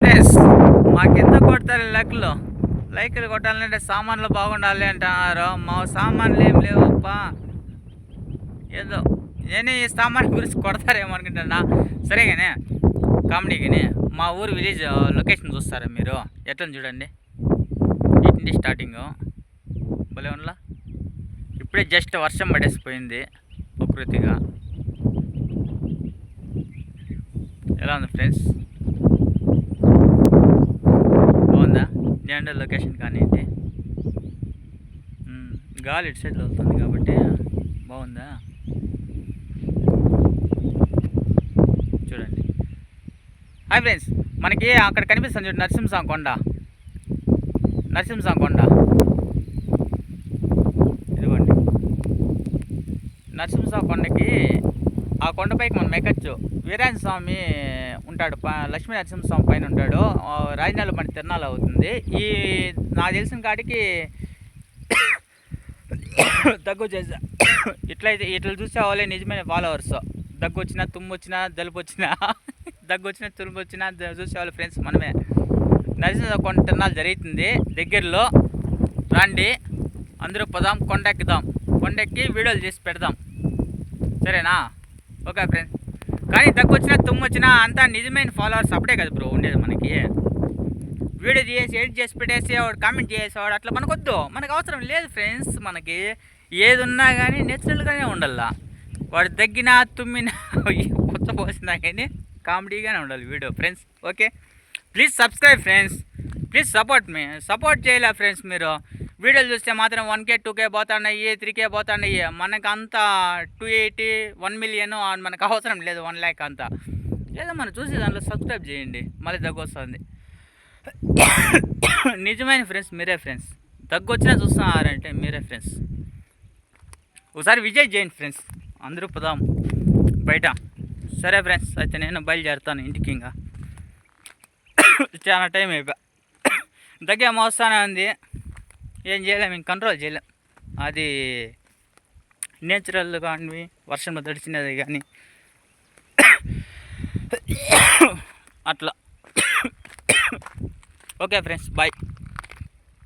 Friends మాకెందుకు కొడతారు లైకులు కొట్టాలంటే సామాన్లు బాగుండాలి అంటున్నారు. మా సామాన్లు ఏం లేవప్పా. ఏదో నేనే ఈ సామాన్ గురించి కొడతారేమో అనుకుంటున్నా. సరే కానీ కామెడీ కానీ మా ఊరు విలేజ్ లొకేషన్ చూస్తారా మీరు? ఎట్లా చూడండి, ఇటు స్టార్టింగ్ భలే ఉండలా. ఇప్పుడే జస్ట్ వర్షం పడేసిపోయింది ప్రకృతిగా. ఎలా ఉంది ఫ్రెండ్స్? బాగుందా? నేను లొకేషన్ కానీ ఏంటి, గాలి ఇటు సైడ్లో వెళ్తుంది కాబట్టి బాగుందా? చూడండి. హాయ్ ఫ్రెండ్స్, మనకి అక్కడ కనిపిస్తుంది చూడండి నరసింహస్వామి కొండ. ఇదిగోండి నరసింహస్వామి కొండకి. ఆ కొండపైకి మనం ఎక్కచ్చు. వీరాంజనేయ స్వామి ఉంటాడు, లక్ష్మీ నరసింహస్వామి పైన ఉంటాడు. రాజనాల మన తిరణాలు అవుతుంది. ఈ నాకు తెలిసిన కాడికి దగ్గు చేసా ఇట్లా చూసే వాళ్ళే నిజమైన ఫాలోవర్స్. దగ్గు వచ్చినా, తుమ్ము వచ్చినా, జలుబు వచ్చినా, దగ్గు వచ్చినా, తుమ్ము వచ్చినా చూసేవాళ్ళు ఫ్రెండ్స్ మనమే. నరసింహ కొండ తిరణాలు జరుగుతుంది దగ్గరలో. రండి అందరూ పోదాం, కొండెక్కుదాం. కొండెక్కి వీడియోలు చేసి పెడదాం, సరేనా? Okay friends. కానీ దగ్గు వచ్చినా, తుమ్ము వచ్చినా అంతా నిజమైన ఫాలోవర్స్ అప్పుడే కదా బ్రో ఉండేది మనకి. వీడియో చేసి ఎడిట్ చేసి పెట్టేసేవాడు, కామెంట్ చేసేవాడు అట్లా మనకొద్దు, మనకు అవసరం లేదు ఫ్రెండ్స్. మనకి ఏది ఉన్నా కానీ నేచురల్గానే ఉండాల. వాడు దగ్గినా, తుమ్మినా, పోసినా కానీ కామెడీగానే ఉండాలి video friends. Okay, please subscribe friends, please support చేయలే ఫ్రెండ్స్. మీరు వీడియోలు చూస్తే మాత్రం 1K 2K పోతున్నాయి, 3K పోతున్నాయి. మనకు అంతా 280 1 మిలియన్ మనకు అవసరం లేదు, 1 lakh అంతా. ఏదో మనం చూసి దాంట్లో సబ్స్క్రైబ్ చేయండి, మళ్ళీ దగ్గు వస్తుంది. నిజమైన ఫ్రెండ్స్ మీరే ఫ్రెండ్స్. దగ్గు వచ్చినా చూస్తున్నారంటే మీరే ఫ్రెండ్స్. ఒకసారి విజిట్ చేయండి ఫ్రెండ్స్, అందరూ పోదాం బయట. సరే ఫ్రెండ్స్, అయితే నేను బయలుదేరుతాను ఇంటికి. ఇంకా చాలా టైం అయిపోయా, దగ్గర మోస్తానే ఉంది. ఏం చేయలేము, ఇంక కంట్రోల్ చేయలేం. అది నేచురల్ కానీ వర్షంలో తడిచినది కానీ అట్లా. Okay friends, bye.